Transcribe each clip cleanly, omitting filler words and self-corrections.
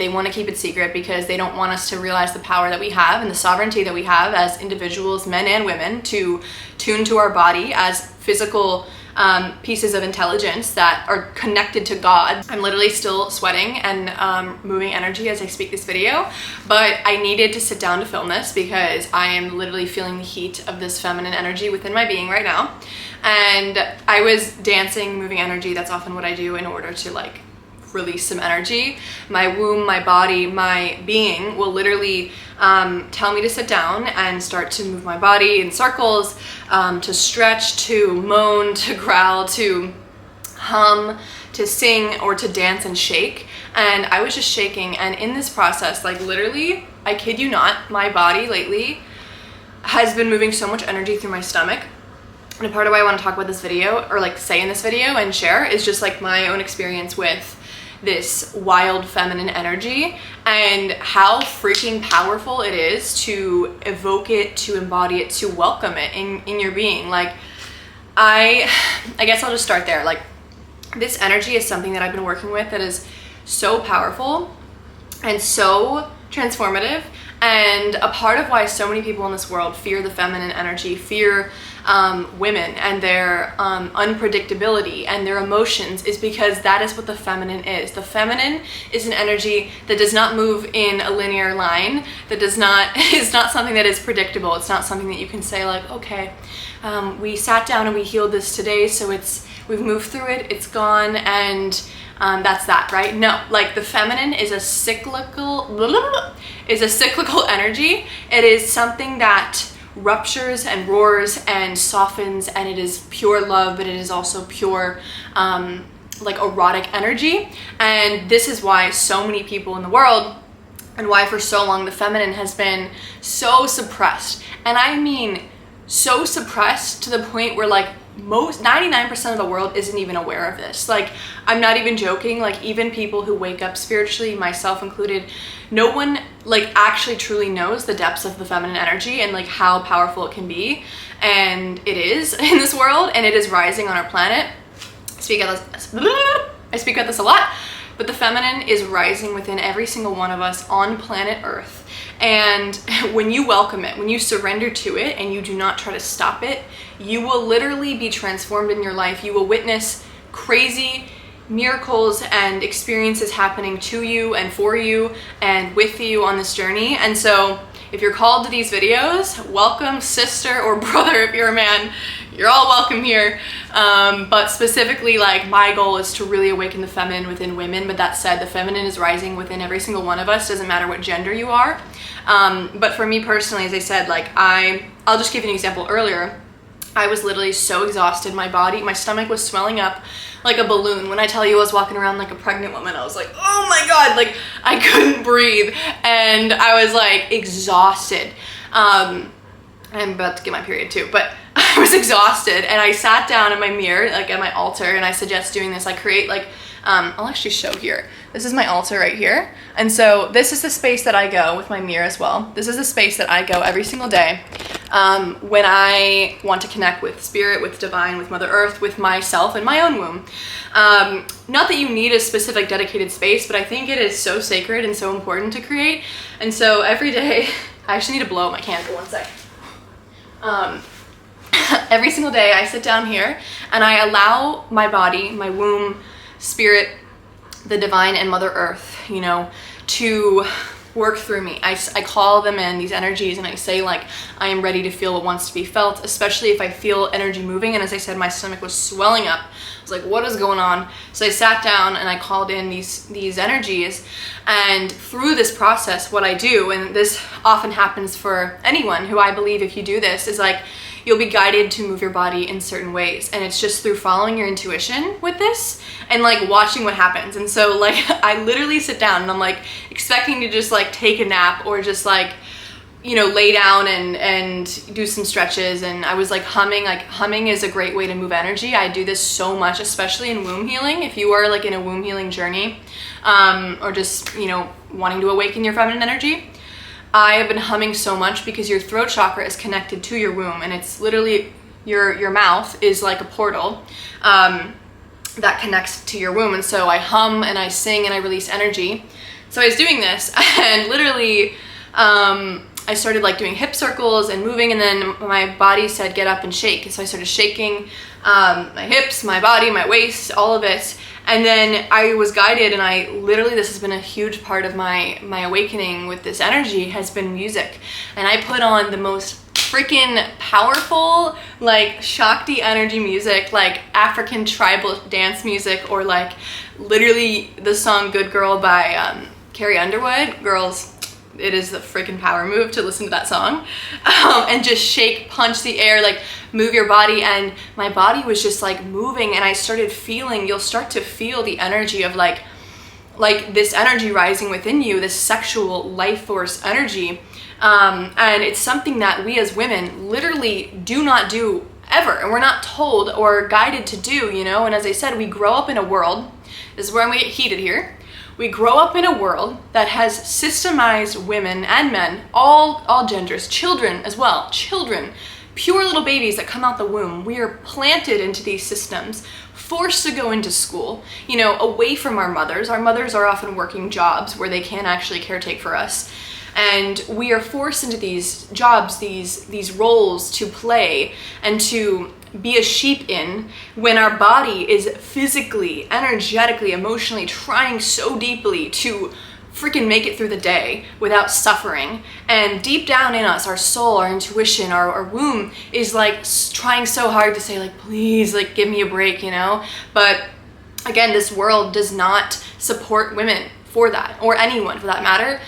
They want to keep it secret because they don't want us to realize the power that we have and the sovereignty that we have as individuals, men and women, to tune to our body as physical pieces of intelligence that are connected to God. I'm literally still sweating and moving energy as I speak this video, but I needed to sit down to film this because I am literally feeling the heat of this feminine energy within my being right now. And I was dancing, moving energy. That's often what I do in order to like release some energy. My womb, my body, my being will literally tell me to sit down and start to move my body in circles, to stretch, to moan, to growl, to hum, to sing, or to dance and shake. And I was just shaking, and in this process, like literally, I kid you not, my body lately has been moving so much energy through my stomach. And a part of why I want to talk about this video, or like say in this video and share, is just like my own experience with this wild feminine energy and how freaking powerful it is to evoke it, to embody it, to welcome it in your being. Like I guess I'll just start there. Like this energy is something that I've been working with that is so powerful and so transformative, and a part of why so many people in this world fear the feminine energy, fear women and their unpredictability and their emotions, is because that is what the feminine is. The feminine is an energy that does not move in a linear line, that is not something that is predictable. It's not something that you can say like, okay, we sat down and we healed this today, so we've moved through it, it's gone, and that's that, right? No, like the feminine is a cyclical energy. It is something that ruptures and roars and softens, and it is pure love, but it is also pure like erotic energy. And this is why so many people in the world, and why for so long the feminine has been so suppressed. And I mean so suppressed to the point where like 99% of the world isn't even aware of this. Like I'm not even joking. Like even people who wake up spiritually, myself included, no one like actually truly knows the depths of the feminine energy and like how powerful it can be. And it is in this world, and it is rising on our planet. I speak about this a lot, but the feminine is rising within every single one of us on planet Earth. And when you welcome it, when you surrender to it and you do not try to stop it, you will literally be transformed in your life. You will witness crazy miracles and experiences happening to you and for you and with you on this journey. And so if you're called to these videos, welcome, sister or brother. If you're a man, you're all welcome here. But specifically, like my goal is to really awaken the feminine within women. But that said, the feminine is rising within every single one of us. Doesn't matter what gender you are. But for me personally, as I said, like I'll just give you an example. Earlier, I was literally so exhausted. My stomach was swelling up like a balloon. When I tell you I was walking around like a pregnant woman, I was like, oh my God, like I couldn't breathe. And I was like exhausted. I'm about to get my period too, but I was exhausted, and I sat down in my mirror, like at my altar, and I suggest doing this. I create like, I'll actually show here. This is my altar right here. And so this is the space that I go with my mirror as well. This is the space that I go every single day when I want to connect with spirit, with divine, with Mother Earth, with myself and my own womb. Not that you need a specific dedicated space, but I think it is so sacred and so important to create. And so every day, I actually need to blow out my candle, one sec. Every single day I sit down here and I allow my body, my womb, spirit, the divine, and Mother Earth, you know, to work through me. I call them in, these energies, and I say like, I am ready to feel what wants to be felt, especially if I feel energy moving. And as I said, my stomach was swelling up. I was like, what is going on? So I sat down and I called in these energies. And through this process, what I do, and this often happens for anyone who I believe if you do this, is like, you'll be guided to move your body in certain ways. And it's just through following your intuition with this and like watching what happens. And so like, I literally sit down and I'm like expecting to just like take a nap or just like, you know, lay down and do some stretches. And I was like humming is a great way to move energy. I do this so much, especially in womb healing. If you are like in a womb healing journey, or just, you know, wanting to awaken your feminine energy, I have been humming so much because your throat chakra is connected to your womb, and it's literally your mouth is like a portal that connects to your womb. And so I hum and I sing and I release energy So I was doing this, and literally I started like doing hip circles and moving, and then my body said get up and shake. So I started shaking my hips, my body, my waist, all of it. And then I was guided, and I literally, this has been a huge part of my awakening with this energy, has been music. And I put on the most freaking powerful, like Shakti energy music, like African tribal dance music, or like literally the song Good Girl by Carrie Underwood. Girls, it is the freaking power move to listen to that song. And just shake, punch the air, like move your body. And my body was just like moving, and I started feeling, you'll start to feel the energy of like this energy rising within you, this sexual life force energy. And it's something that we as women literally do not do ever, and we're not told or guided to do, you know. And as I said, we grow up in a world, this is where I'm gonna get heated here, we grow up in a world that has systemized women and men, all genders, children as well, children, pure little babies that come out the womb. We are planted into these systems, forced to go into school, you know, away from our mothers. Our mothers are often working jobs where they can't actually caretake for us. And we are forced into these jobs, these roles to play and to be a sheep in, when our body is physically, energetically, emotionally trying so deeply to freaking make it through the day without suffering. And deep down in us, our soul, our intuition, our womb is like trying so hard to say like, please, like give me a break, you know? But again, this world does not support women for that, or anyone for that matter,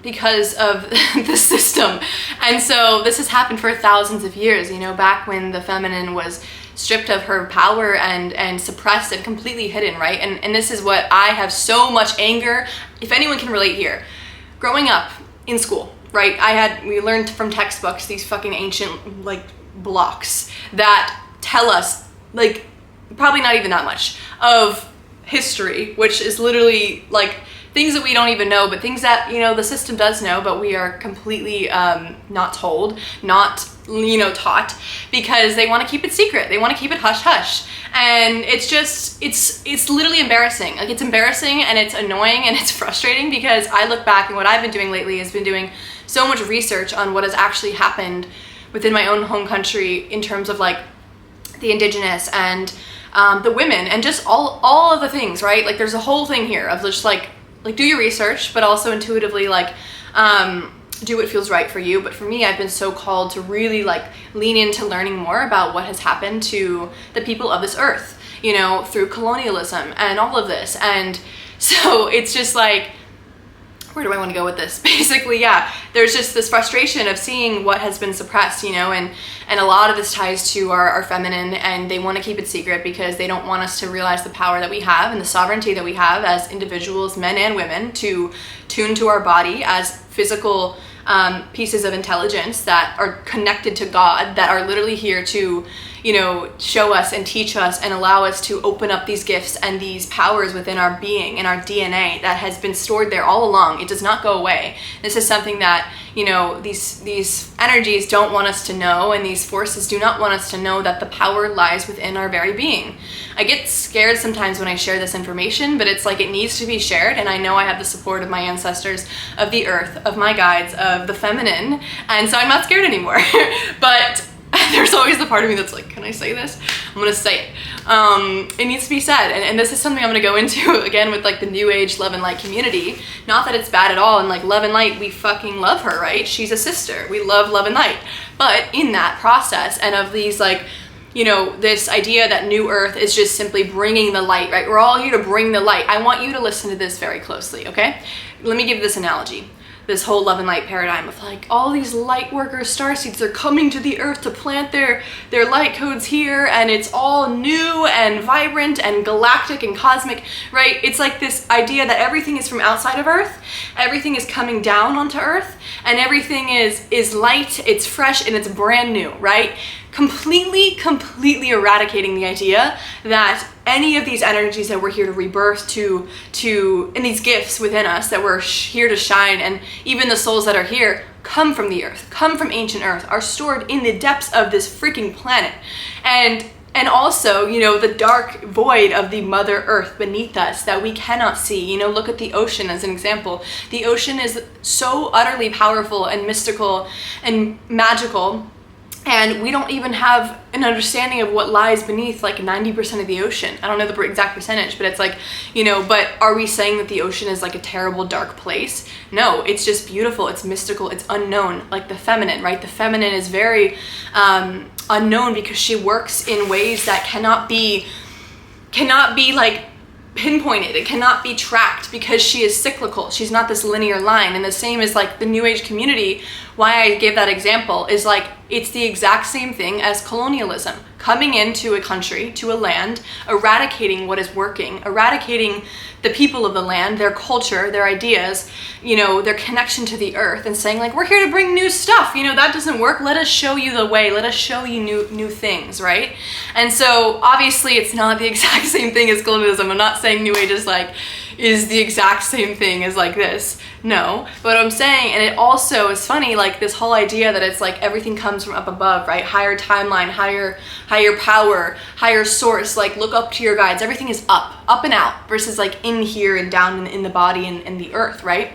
because of the system. And so this has happened for thousands of years, you know, back when the feminine was stripped of her power and suppressed and completely hidden, right? And this is what I have so much anger, if anyone can relate here. Growing up in school, right, we learned from textbooks these fucking ancient like blocks that tell us like probably not even that much of history, which is literally like things that we don't even know, but things that, you know, the system does know, but we are completely not told, not, you know, taught, because they want to keep it secret. They want to keep it hush hush. And it's just, it's literally embarrassing. Like, it's embarrassing, and it's annoying, and it's frustrating, because I look back, and what I've been doing lately has been doing so much research on what has actually happened within my own home country in terms of like the indigenous and the women, and just all of the things, right? Like, there's a whole thing here of just like do your research, but also intuitively like do what feels right for you. But for me, I've been so called to really like lean into learning more about what has happened to the people of this earth, you know, through colonialism and all of this. And so it's just like, where do I want to go with this? Basically, yeah, there's just this frustration of seeing what has been suppressed, you know, and a lot of this ties to our feminine, and they want to keep it secret because they don't want us to realize the power that we have and the sovereignty that we have as individuals, men and women, to tune to our body as physical pieces of intelligence that are connected to God, that are literally here to, you know, show us and teach us and allow us to open up these gifts and these powers within our being and our DNA that has been stored there all along. It does not go away. This is something that, you know, these energies don't want us to know, and these forces do not want us to know that the power lies within our very being. I get scared sometimes when I share this information, but it's like it needs to be shared, and I know I have the support of my ancestors, of the earth, of my guides, of the feminine, and so I'm not scared anymore. But there's always the part of me that's like, can I say this? I'm gonna say it. It needs to be said, and this is something I'm gonna go into again with like the new age love and light community. Not that it's bad at all, and like love and light, we fucking love her, right? She's a sister. We love love and light. But in that process, and of these like, you know, this idea that new earth is just simply bringing the light, right? We're all here to bring the light. I want you to listen to this very closely, okay? Let me give you this analogy. This whole love and light paradigm of like all these light workers, starseeds, they're coming to the earth to plant their light codes here, and it's all new and vibrant and galactic and cosmic, right? It's like this idea that everything is from outside of earth, everything is coming down onto earth, and everything is light, it's fresh, and it's brand new, right? Completely eradicating the idea that any of these energies that we're here to rebirth to and these gifts within us that we're here to shine, and even the souls that are here, come from the earth, come from ancient earth, are stored in the depths of this freaking planet. And And also, you know, the dark void of the Mother Earth beneath us that we cannot see. You know, look at the ocean as an example. The ocean is so utterly powerful and mystical and magical, and we don't even have an understanding of what lies beneath like 90% of the ocean. I don't know the exact percentage, but it's like, you know, but are we saying that the ocean is like a terrible dark place? No, it's just beautiful, it's mystical, it's unknown, like the feminine, right? The feminine is very unknown because she works in ways that cannot be like pinpointed. It cannot be tracked because she is cyclical. She's not this linear line. And the same as like the New Age community, why I gave that example is like, it's the exact same thing as colonialism. Coming into a country, to a land, eradicating what is working, eradicating the people of the land, their culture, their ideas, you know, their connection to the earth, and saying like, we're here to bring new stuff. You know, that doesn't work. Let us show you the way. Let us show you new things, right? And so obviously it's not the exact same thing as colonialism. I'm not saying New Age is the exact same thing as like this. No, but what I'm saying, and it also is funny, like this whole idea that it's like everything comes from up above, right? Higher timeline, higher power, higher source, like look up to your guides. Everything is up and out versus like in here and down in the body and the earth, right?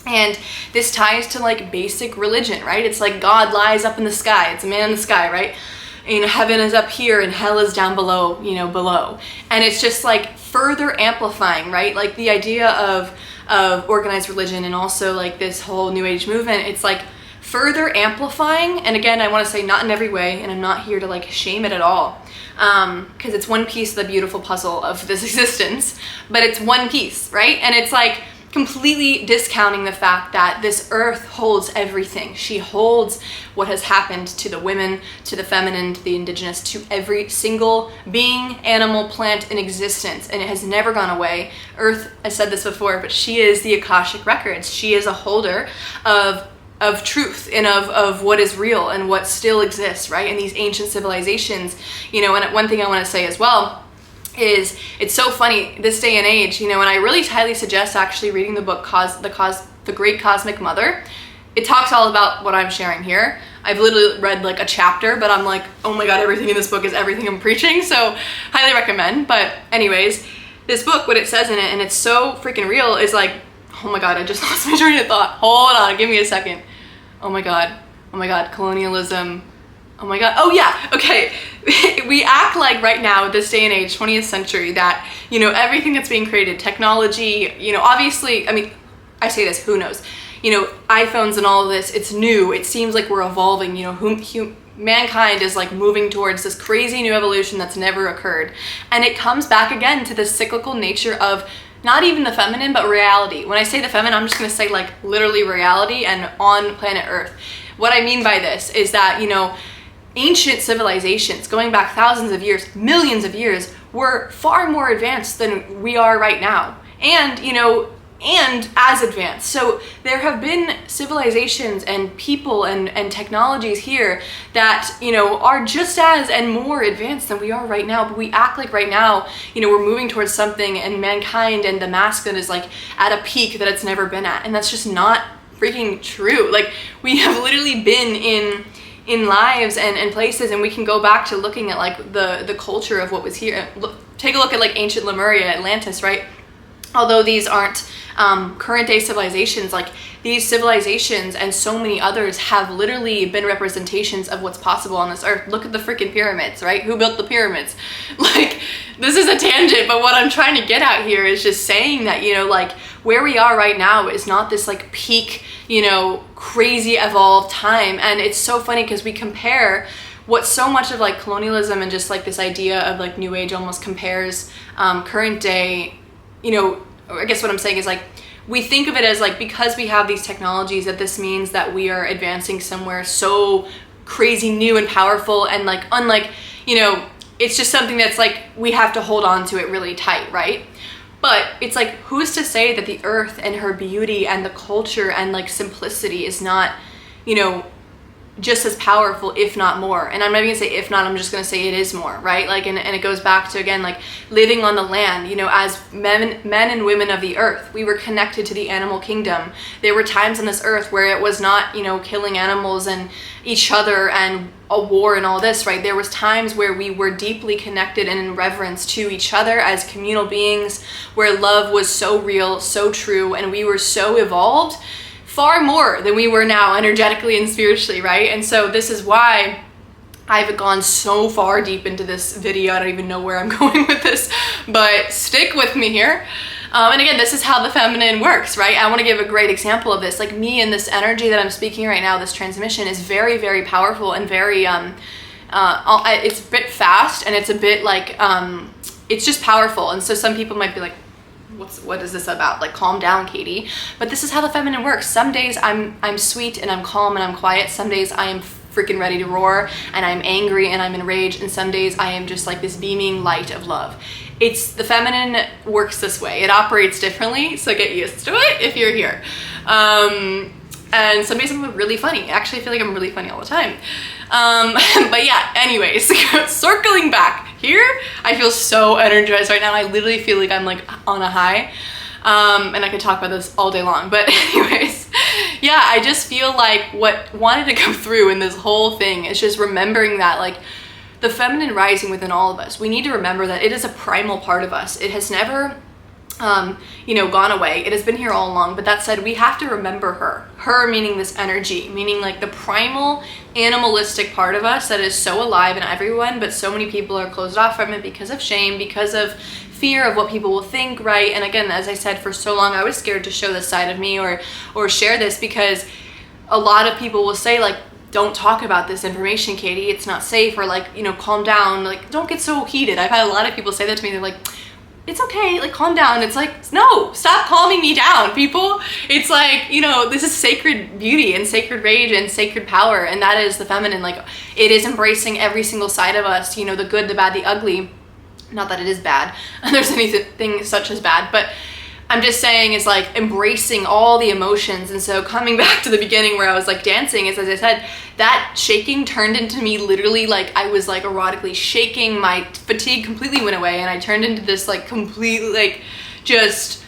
And this ties to like basic religion, right? It's like God lies up in the sky. It's a man in the sky, right? You know, heaven is up here and hell is down below, you know, below. And it's just like further amplifying, right? Like the idea of organized religion and also like this whole New Age movement, it's like further amplifying. And again, I want to say not in every way, and I'm not here to like shame it at all, because it's one piece of the beautiful puzzle of this existence, but it's one piece, right? And it's like completely discounting the fact that this earth holds everything. She holds what has happened to the women, to the feminine, to the indigenous, to every single being, animal, plant in existence, and it has never gone away. Earth, I said this before, but she is the Akashic records. She is a holder of truth and of what is real and what still exists, right? In these ancient civilizations, you know. And one thing I want to say as well is it's so funny this day and age, you know, and I really highly suggest actually reading the book The Great Cosmic Mother. It talks all about what I'm sharing here. I've literally read like a chapter, but I'm like, oh my god, everything in this book is everything I'm preaching, so highly recommend. But anyways, this book, what it says in it, and it's so freaking real, is like, oh my god, I just lost my train of thought. Hold on, give me a second. Oh my god, colonialism. Oh my god, oh yeah, okay. We act like right now, this day and age, 20th century, that, you know, everything that's being created, technology, you know, obviously, I mean, I say this, who knows? You know, iPhones and all of this, it's new. It seems like we're evolving, you know, mankind is like moving towards this crazy new evolution that's never occurred. And it comes back again to the cyclical nature of not even the feminine, but reality. When I say the feminine, I'm just gonna say like literally reality and on planet Earth. What I mean by this is that, you know, ancient civilizations going back thousands of years, millions of years, were far more advanced than we are right now. And, you know, and as advanced. So there have been civilizations and people and technologies here that, you know, are just as and more advanced than we are right now. But we act like right now, you know, we're moving towards something, and mankind and the masculine is like at a peak that it's never been at. And that's just not freaking true. Like, we have literally been in lives and places, and we can go back to looking at like the culture of what was here. Take a look at like ancient Lemuria, Atlantis, right? Although these aren't current day civilizations, like these civilizations and so many others have literally been representations of what's possible on this earth. Look at the freaking pyramids, right? Who built the pyramids? Like, this is a tangent, but what I'm trying to get at here is just saying that, you know, like where we are right now is not this like peak, you know, crazy evolved time. And it's so funny because we compare what so much of like colonialism and just like this idea of like New Age almost compares current day, you know, I guess what I'm saying is like, we think of it as like, because we have these technologies, that this means that we are advancing somewhere so crazy new and powerful, and like unlike, you know, it's just something that's like, we have to hold on to it really tight, right? But it's like, who's to say that the earth and her beauty and the culture and like simplicity is not, you know, just as powerful, if not more. And I'm not even gonna say if not, I'm just gonna say it is more, right? Like, and it goes back to, again, like living on the land, you know, as men and women of the earth, we were connected to the animal kingdom. There were times on this earth where it was not, you know, killing animals and each other and a war and all this, right? There was times where we were deeply connected and in reverence to each other as communal beings, where love was so real, so true, and we were so evolved, far more than we were now energetically and spiritually, right? And so this is why I've gone so far deep into this video. I don't even know where I'm going with this, but stick with me here. And again, this is how the feminine works, right? I want to give a great example of this. Like me and this energy that I'm speaking right now, this transmission is very, very powerful and very, it's a bit fast and it's a bit like, it's just powerful. And so some people might be like, what is this about? Like, calm down, Katie. But this is how the feminine works. Some days I'm sweet and I'm calm and I'm quiet. Some days I am freaking ready to roar and I'm angry and I'm enraged. And some days I am just like this beaming light of love. It's the feminine works this way. It operates differently. So get used to it if you're here. And some days I'm really funny. Actually, I feel like I'm really funny all the time. But yeah, anyways, circling back here, I feel so energized right now. I literally feel like I'm like on a high. And I could talk about this all day long, but anyways, yeah, I just feel like what wanted to come through in this whole thing is just remembering that, like, the feminine rising within all of us, we need to remember that it is a primal part of us. It has never you know, gone away. It has been here all along. But that said, we have to remember her meaning this energy, meaning like the primal animalistic part of us that is so alive in everyone, but so many people are closed off from it because of shame, because of fear of what people will think, right? And again, as I said, for so long I was scared to show this side of me or share this, because a lot of people will say, like, don't talk about this information, Katie, it's not safe, or like, you know, calm down, like, don't get so heated. I've had a lot of people say that to me. They're like, it's okay, like, calm down. It's like, no, stop calming me down, people. It's like, you know, this is sacred beauty and sacred rage and sacred power, and that is the feminine. Like, it is embracing every single side of us, you know, the good, the bad, the ugly. Not that it is bad, there's anything such as bad, but I'm just saying is like embracing all the emotions. And so coming back to the beginning where I was like dancing, is, as I said, that shaking turned into me literally, like, I was like erotically shaking, my fatigue completely went away, and I turned into this like completely, like, just,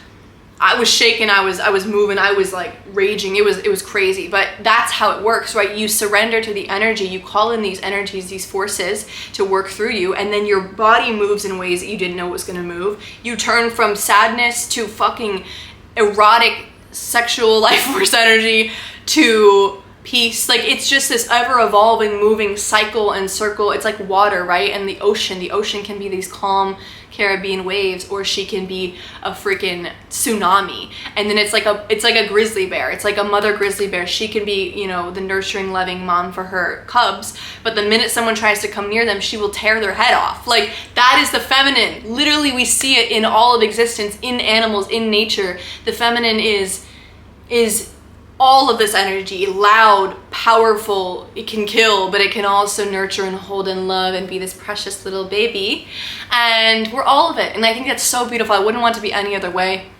I was shaking, I was moving, I was like raging. It was crazy. But that's how it works, right? You surrender to the energy, you call in these energies, these forces to work through you, and then your body moves in ways that you didn't know was gonna move. You turn from sadness to fucking erotic sexual life force energy to peace. Like, it's just this ever evolving, moving cycle and circle. It's like water, right? And the ocean can be these calm Caribbean waves, or she can be a freaking tsunami. And then it's like a grizzly bear. It's like a mother grizzly bear. She can be, you know, the nurturing, loving mom for her cubs, but the minute someone tries to come near them, she will tear their head off. Like, that is the feminine. Literally, we see it in all of existence, in animals, in nature. The feminine is all of this energy, loud, powerful. It can kill, but it can also nurture and hold and love and be this precious little baby. And we're all of it. And I think that's so beautiful. I wouldn't want to be any other way.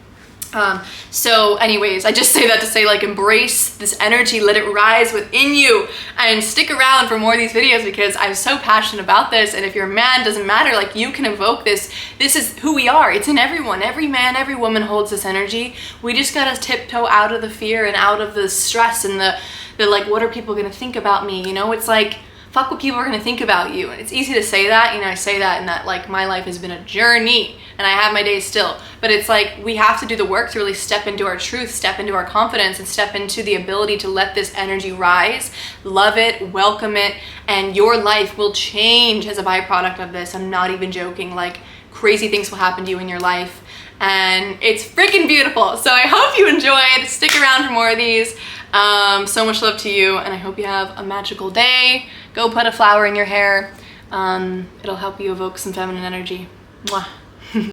So anyways, I just say that to say, like, embrace this energy, let it rise within you, and stick around for more of these videos, because I'm so passionate about this. And if you're a man, doesn't matter, like, you can evoke this. This is who we are. It's in everyone. Every man, every woman holds this energy. We just gotta tiptoe out of the fear and out of the stress and the like, what are people gonna think about me? You know, it's like, fuck what people are gonna think about you. And it's easy to say that, you know, I say that, and that, like, my life has been a journey, and I have my days still, but it's like, we have to do the work to really step into our truth, step into our confidence, and step into the ability to let this energy rise, love it, welcome it, and your life will change as a byproduct of this. I'm not even joking. Like, crazy things will happen to you in your life, and it's freaking beautiful. So I hope you enjoyed. Stick around for more of these. So much love to you, and I hope you have a magical day. Go put a flower in your hair. It'll help you evoke some feminine energy. Mwah.